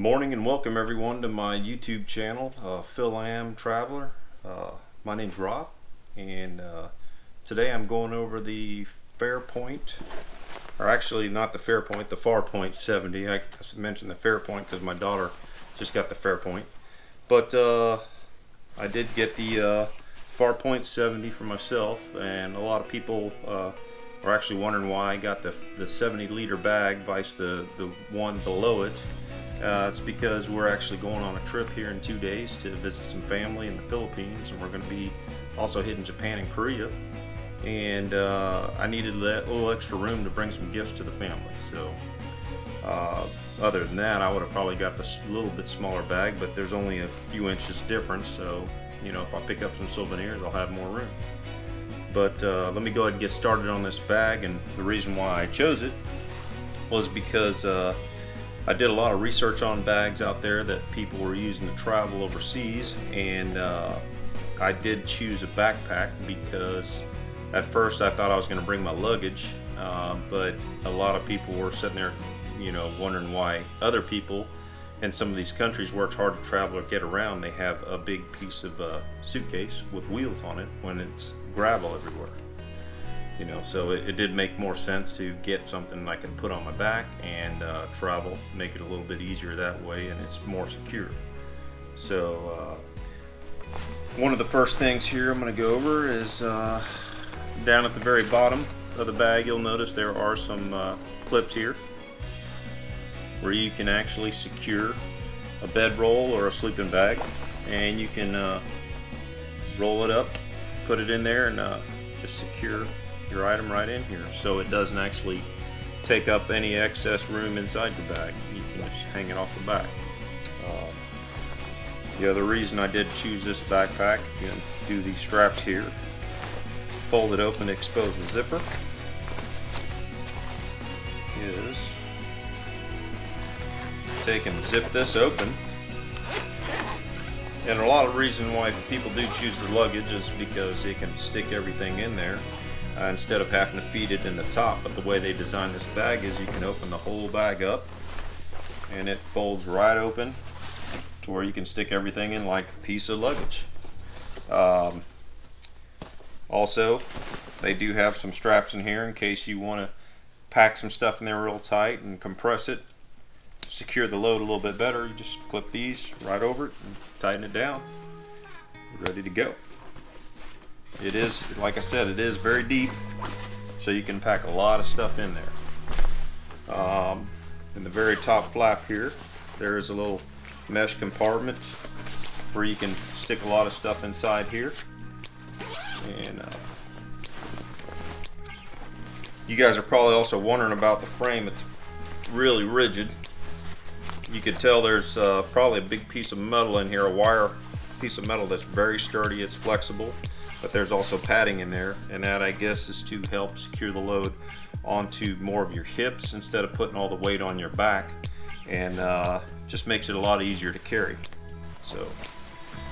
Morning and welcome everyone to my YouTube channel, Phil Am Traveler. My name's Rob, and today I'm going over the Farpoint, or actually not the Farpoint, the Farpoint 70. I mentioned the Farpoint because my daughter just got the Farpoint, but I did get the Farpoint 70 for myself, and a lot of people are actually wondering why I got the 70 liter bag vice the one below it. It's because we're actually going on a trip here in 2 days to visit some family in the Philippines, and we're going to be also hitting Japan and Korea, and I needed a little extra room to bring some gifts to the family. So other than that, I would have probably got this little bit smaller bag, but there's only a few inches difference, so you know, if I pick up some souvenirs I'll have more room. But let me go ahead and get started on this bag, and the reason why I chose it was because I did a lot of research on bags out there that people were using to travel overseas, and I did choose a backpack because at first I thought I was going to bring my luggage, but a lot of people were sitting there, you know, wondering why other people in some of these countries where it's hard to travel or get around, they have a big piece of suitcase with wheels on it when it's gravel everywhere. You know, so it did make more sense to get something I can put on my back and travel, make it a little bit easier that way, and it's more secure. So one of the first things here I'm going to go over is down at the very bottom of the bag. You'll notice there are some clips here where you can actually secure a bedroll or a sleeping bag, and you can roll it up, put it in there, and just secure your item right in here, so it doesn't actually take up any excess room inside your bag. You can just hang it off the back. The other reason I did choose this backpack, you can do these straps here, fold it open to expose the zipper, is take and zip this open. And a lot of reason why people do choose the luggage is because it can stick everything in there instead of having to feed it in the top. But the way they designed this bag is you can open the whole bag up and it folds right open to where you can stick everything in like a piece of luggage. Also, they do have some straps in here in case you want to pack some stuff in there real tight and compress it, secure the load a little bit better. You just clip these right over it and tighten it down. You're ready to go. It is, like I said, it is very deep, so you can pack a lot of stuff in there. In the very top flap here, there is a little mesh compartment where you can stick a lot of stuff inside here. And you guys are probably also wondering about the frame. It's really rigid. You can tell there's probably a big piece of metal in here, a wire piece of metal that's very sturdy. It's flexible, but there's also padding in there, and that, I guess, is to help secure the load onto more of your hips instead of putting all the weight on your back, and just makes it a lot easier to carry. So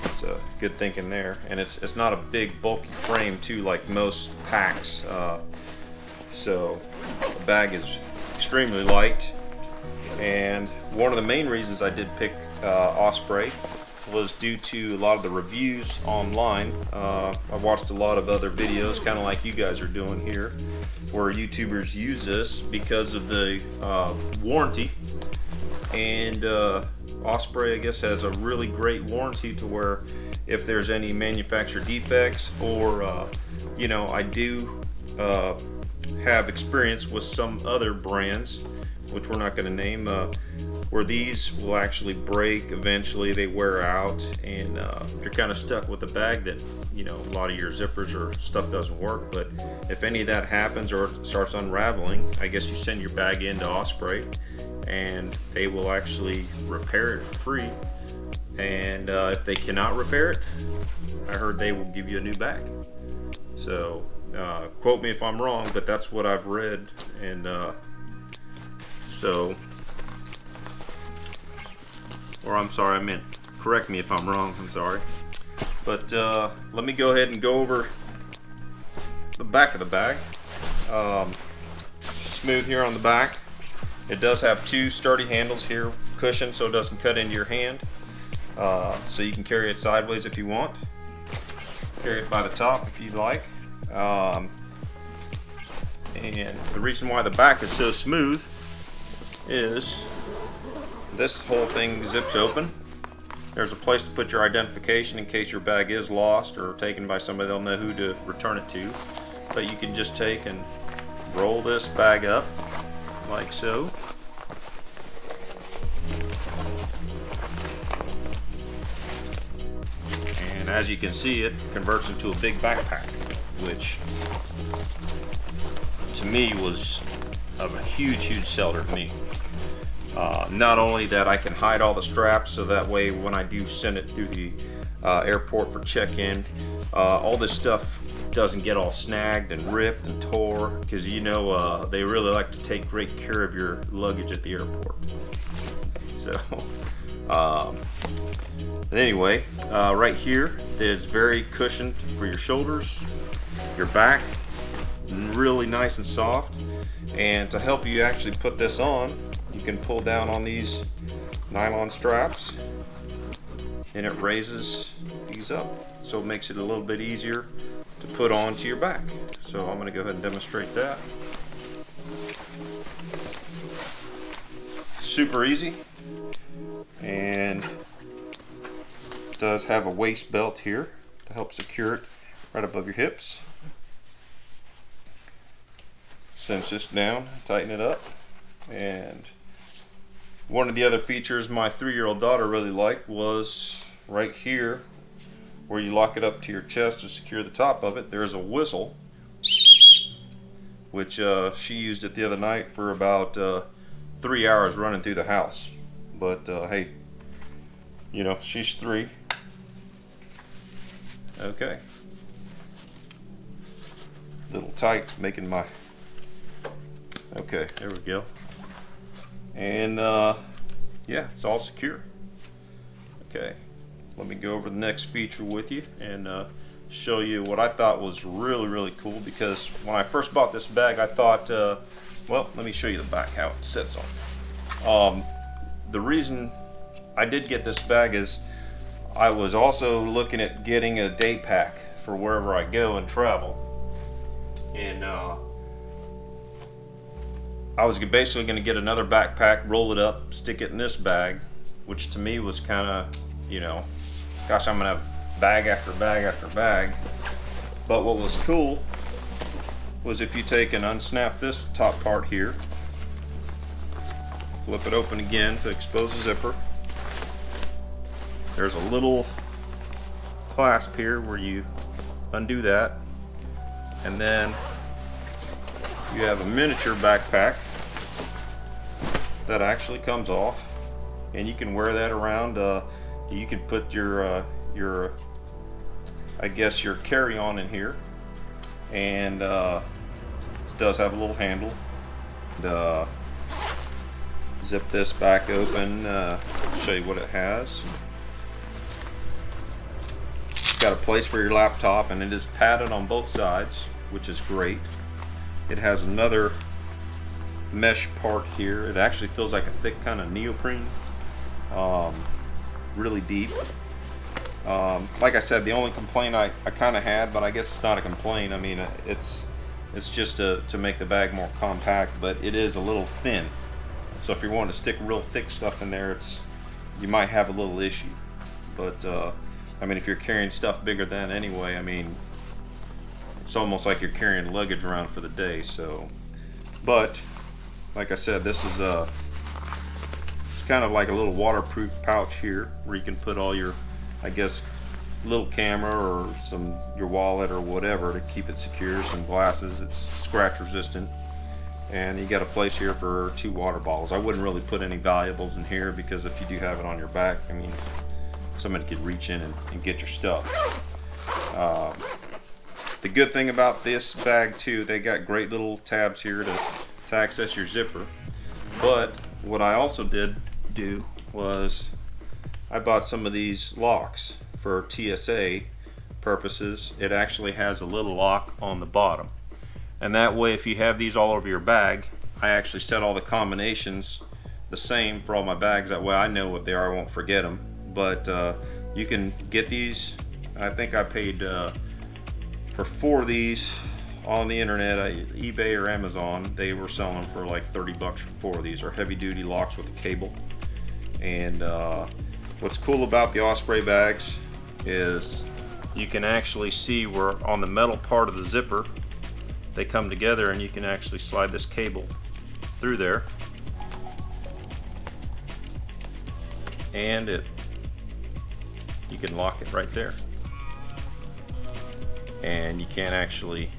it's a good thinking there, and it's not a big bulky frame too, like most packs. So the bag is extremely light. And one of the main reasons I did pick Osprey was due to a lot of the reviews online. I watched a lot of other videos, kind of like you guys are doing here, where YouTubers use this because of the warranty. And Osprey, I guess, has a really great warranty to where if there's any manufacturer defects, or you know, I do have experience with some other brands, which we're not going to name, where these will actually break eventually. They wear out, and you're kind of stuck with a bag that, you know, a lot of your zippers or stuff doesn't work. But if any of that happens or it starts unraveling, I guess you send your bag into Osprey and they will actually repair it for free. And if they cannot repair it, I heard they will give you a new bag. So quote me if I'm wrong, but that's what I've read. And so, or I'm sorry, I meant correct me if I'm wrong, I'm sorry. But let me go ahead and go over the back of the bag. Smooth here on the back. It does have two sturdy handles here, cushion, so it doesn't cut into your hand. So you can carry it sideways if you want. Carry it by the top if you like. And the reason why the back is so smooth is this whole thing zips open. There's a place to put your identification in case your bag is lost or taken by somebody. They'll know who to return it to. But you can just take and roll this bag up like so. And as you can see, it converts into a big backpack, which to me was a huge seller to me. Not only that I can hide all the straps, so that way when I do send it through the airport for check-in, all this stuff doesn't get all snagged and ripped and tore, because you know they really like to take great care of your luggage at the airport. So anyway, right here it's very cushioned for your shoulders, your back, really nice and soft. And to help you actually put this on, you can pull down on these nylon straps and it raises these up, so it makes it a little bit easier to put onto your back. So I'm going to go ahead and demonstrate that. Super easy, and it does have a waist belt here to help secure it right above your hips. Cinch this down, tighten it up. And one of the other features my 3-year-old daughter really liked was right here where you lock it up to your chest to secure the top of it. There's a whistle, which she used it the other night for about 3 hours running through the house. But hey, you know, she's 3. Okay. Little tight, making my... Okay, there we go. And yeah, it's all secure. Okay, let me go over the next feature with you and show you what I thought was really cool, because when I first bought this bag I thought, well, let me show you the back, how it sits on. The reason I did get this bag is I was also looking at getting a day pack for wherever I go and travel. And I was basically going to get another backpack, roll it up, stick it in this bag, which to me was kind of, you know, gosh, I'm going to have bag after bag after bag. But what was cool was if you take and unsnap this top part here, flip it open again to expose the zipper. There's a little clasp here where you undo that, and then you have a miniature backpack that actually comes off, and you can wear that around. You can put your I guess your carry-on in here, and it does have a little handle. And, zip this back open, show you what it has. It's got a place for your laptop, and it is padded on both sides, which is great. It has another mesh part here. It actually feels like a thick kind of neoprene, really deep. Like I said, the only complaint I kind of had, but I guess it's not a complaint. I mean, it's just to make the bag more compact, but it is a little thin. So if you're wanting to stick real thick stuff in there, you might have a little issue. But I mean, if you're carrying stuff bigger than anyway, I mean, it's almost like you're carrying luggage around for the day. So, but like I said, this is it's kind of like a little waterproof pouch here where you can put all your, I guess, little camera or your wallet or whatever to keep it secure. Some glasses. It's scratch resistant. And you got a place here for 2 water bottles. I wouldn't really put any valuables in here, because if you do have it on your back, I mean, somebody could reach in and get your stuff. The good thing about this bag too, they got great little tabs here to access your zipper. But what I also did do was I bought some of these locks for TSA purposes. It actually has a little lock on the bottom. And that way, if you have these all over your bag, I actually set all the combinations the same for all my bags. That way I know what they are, I won't forget them. But you can get these. I think I paid for 4 of these on the internet, eBay or Amazon. They were selling for like 30 bucks for 4 of these. Are heavy duty locks with a cable. And what's cool about the Osprey bags is you can actually see where on the metal part of the zipper they come together, and you can actually slide this cable through there, and you can lock it right there, and you can't actually,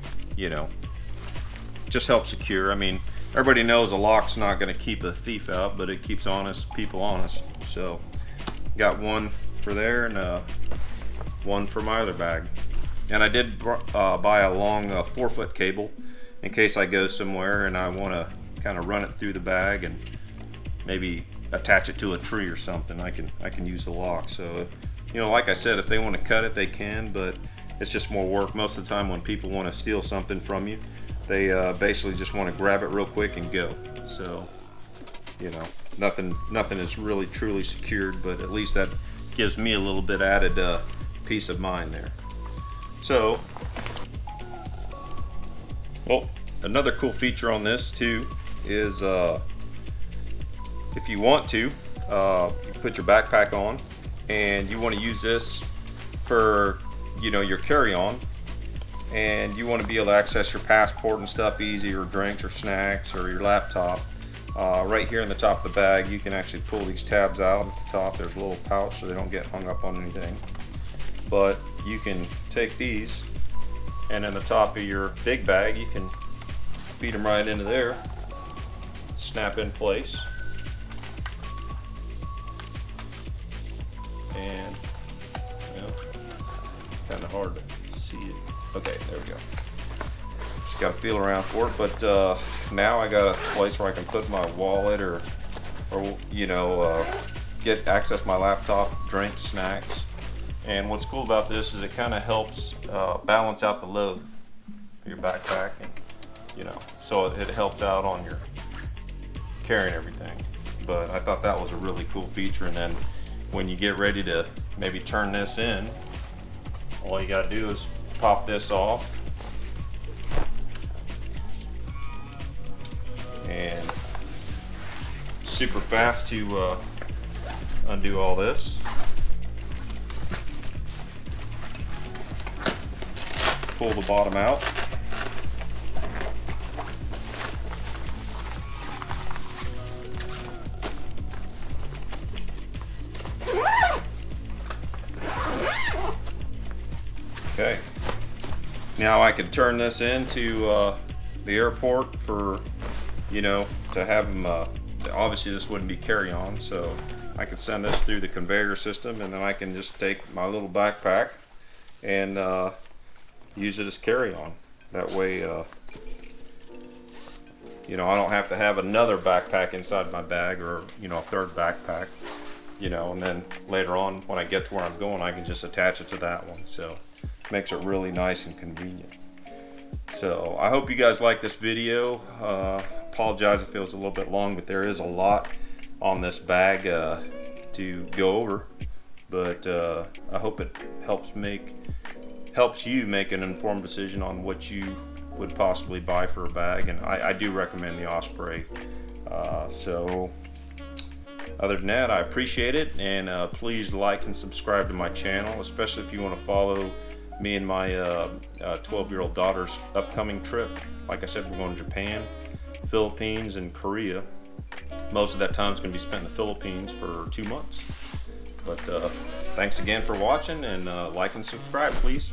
just help secure. I mean, everybody knows a lock's not going to keep a thief out, but it keeps honest people honest. So got one for there and one for my other bag. And I did buy a long 4-foot cable in case I go somewhere and I want to kind of run it through the bag and maybe attach it to a tree or something. I can use the lock. So like I said, if they want to cut it, they can, but it's just more work. Most of the time when people want to steal something from you, they basically just want to grab it real quick and go. So nothing is really truly secured, but at least that gives me a little bit added peace of mind there. So, another cool feature on this too is if you want to, you put your backpack on and you want to use this for your carry-on, and you want to be able to access your passport and stuff easy, or drinks or snacks or your laptop. Right here in the top of the bag, you can actually pull these tabs out at the top. There's a little pouch so they don't get hung up on anything. But you can take these, and in the top of your big bag, you can feed them right into there, snap in place, and kind of hard to see it. Okay, there we go. Just got to feel around for it, but now I got a place where I can put my wallet or access my laptop, drinks, snacks. And what's cool about this is it kind of helps balance out the load for your backpack, and so it helps out on your carrying everything. But I thought that was a really cool feature. And then when you get ready to maybe turn this in, all you got to do is pop this off, and super fast to undo all this. Pull the bottom out. Okay. Now I can turn this into the airport for, to have them, obviously this wouldn't be carry-on, so I could send this through the conveyor system, and then I can just take my little backpack and use it as carry-on. That way, I don't have to have another backpack inside my bag, or a third backpack, and then later on when I get to where I'm going, I can just attach it to that one. So it makes it really nice and convenient. So I hope you guys like this video. Apologize if it was a little bit long, but there is a lot on this bag to go over, but I hope it helps you make an informed decision on what you would possibly buy for a bag. And I do recommend the Osprey. So other than that, I appreciate it, and please like and subscribe to my channel, especially if you want to follow me and my 12-year-old daughter's upcoming trip. Like I said, we're going to Japan, Philippines, and Korea. Most of that time is going to be spent in the Philippines for 2 months. But thanks again for watching, and like and subscribe, please.